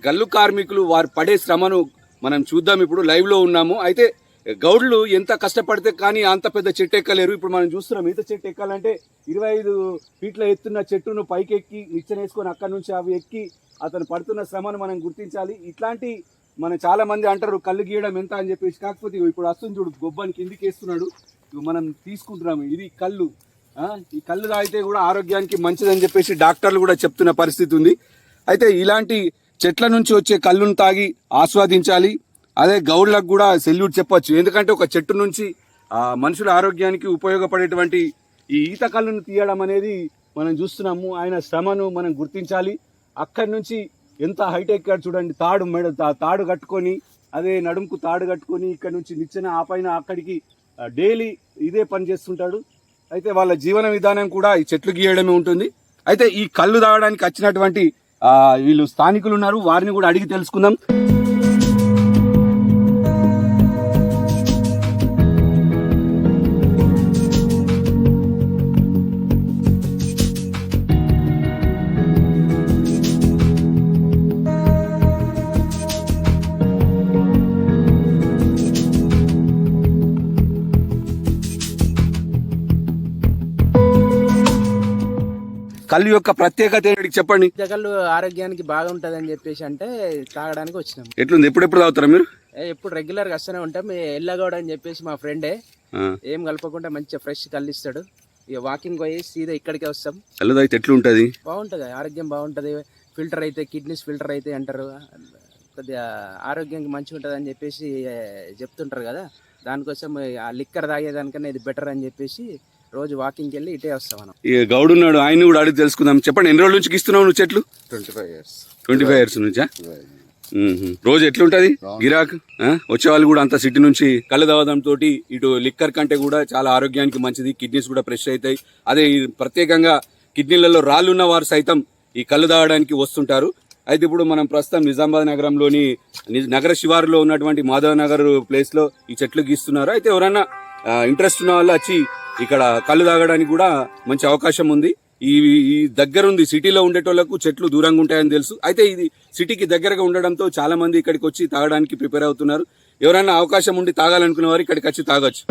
గల్లు కార్మికులు వారు పడే శ్రమను మనం చూద్దాం. ఇప్పుడు లైవ్ లో ఉన్నాము. అయితే గౌడ్లు ఎంత కష్టపడితే కానీ అంత పెద్ద చెట్టు ఎక్కలేరు. ఇప్పుడు మనం చూస్తున్నాం, ఈత చెట్టు ఎక్కాలంటే 25 ఫీట్ల ఎత్తున్న చెట్టును పైకి ఎక్కి నిచ్చెనేసుకొని అక్కడి నుంచి అవి ఎక్కి అతను పడుతున్న శ్రమను మనం గుర్తించాలి. ఇట్లాంటి మనం చాలా మంది అంటారు కళ్ళు గీయడం ఎంత అని చెప్పేసి. కాకపోతే ఇప్పుడు వస్తుంది చూడు, గొబ్బని కిందికి వేస్తున్నాడు, మనం తీసుకుంటున్నాము. ఇది కళ్ళు. ఈ కళ్ళు తాగితే కూడా ఆరోగ్యానికి మంచిదని చెప్పేసి డాక్టర్లు కూడా చెప్తున్న పరిస్థితి ఉంది. అయితే ఇలాంటి చెట్ల నుంచి వచ్చే కళ్ళును తాగి ఆస్వాదించాలి. అదే గౌడ్లకు కూడా సెల్యూట్ చెప్పొచ్చు. ఎందుకంటే ఒక చెట్టు నుంచి మనుషుల ఆరోగ్యానికి ఉపయోగపడేటువంటి ఈ ఈత కళ్ళును తీయడం అనేది మనం చూస్తున్నాము. ఆయన శ్రమను మనం గుర్తించాలి. అక్కడి నుంచి ఎంత హైటెక్ చూడండి, తాడు కట్టుకొని, అదే నడుముకు తాడు కట్టుకొని ఇక్కడ నుంచి నిచ్చెన ఆ పైన అక్కడికి డైలీ ఇదే పని చేస్తుంటాడు. అయితే వాళ్ళ జీవన విధానం కూడా ఈ చెట్లు గీయడమే ఉంటుంది. అయితే ఈ కళ్ళు తాగడానికి వచ్చినటువంటి వీళ్ళు స్థానికులు ఉన్నారు, వారిని కూడా అడిగి తెలుసుకుందాం. కళ్ళు యొక్క ప్రత్యేకత ఏంటి చెప్పండి. కళ్ళు ఆరోగ్యానికి బాగా ఉంటది అని చెప్పేసి అంటే తాగడానికి వచ్చినాం. ఎట్లుంది? ఎప్పుడెప్పుడు తాగుతారా మీరు? ఎప్పుడు రెగ్యులర్ గా వస్తూనే ఉంటాం. ఎల్లగౌడ అని చెప్పేసి మా ఫ్రెండే, ఏం కలపకుండా మంచిగా ఫ్రెష్ కళ్ళు ఇస్తాడు. ఇక వాకింగ్ పోయి సీదా ఇక్కడికే వస్తాం. కళ్ళు తాగితే ఎట్లుంటది? బాగుంటది, ఆరోగ్యం బాగుంటది. ఫిల్టర్ అయితే కిడ్నీస్ ఫిల్టర్ అయితే అంటారు, కొద్దిగా ఆరోగ్యానికి మంచిగా ఉంటది అని చెప్పేసి చెప్తుంటారు కదా. దానికోసం ఆ లిక్కర్ తాగేదానికన్నా ఇది బెటర్ అని చెప్పేసి రోజు వాకింగ్కి వెళ్ళి ఇటే వస్తాం మనం. ఈ గౌడు ఉన్నాడు, ఆయన కూడా అడిగి తెలుసుకుందాం. చెప్పండి, ఎన్ని రోజుల నుంచి ఇస్తున్నావు నువ్వు చెట్లు? 25 years నుంచా? రోజు ఎట్లుంటది గిరాక్? వచ్చేవాళ్ళు కూడా అంత సిటీ నుంచి కళ్ళు తాగడం తోటి ఇటు లిక్కర్ కంటే కూడా చాలా ఆరోగ్యానికి మంచిది. కిడ్నీస్ కూడా ఫ్రెష్ అవుతాయి. అదే ప్రత్యేకంగా కిడ్నీలలో రాళ్ళు ఉన్న వారు సైతం ఈ కళ్ళు తాగడానికి వస్తుంటారు. అయితే ఇప్పుడు మనం ప్రస్తుతం నిజామాబాద్ నగరంలోని నగర శివారులో ఉన్నటువంటి మాధవ్ నగర్ ప్లేస్ లో ఈ చెట్లు గీస్తున్నారు. అయితే ఎవరన్నా ఇంట్రెస్ట్ ఉన్న వాళ్ళు వచ్చి ఇక్కడ కళ్ళు తాగడానికి కూడా మంచి అవకాశం ఉంది. ఈ దగ్గర ఉంది, సిటీలో ఉండేటోళ్లకు చెట్లు దూరంగా ఉంటాయని తెలుసు. అయితే ఇది సిటీకి దగ్గరగా ఉండడంతో చాలా మంది ఇక్కడికి వచ్చి తాగడానికి ప్రిపేర్ అవుతున్నారు. ఎవరైనా అవకాశం ఉండి తాగాలనుకునే వారు ఇక్కడికి వచ్చి తాగొచ్చు.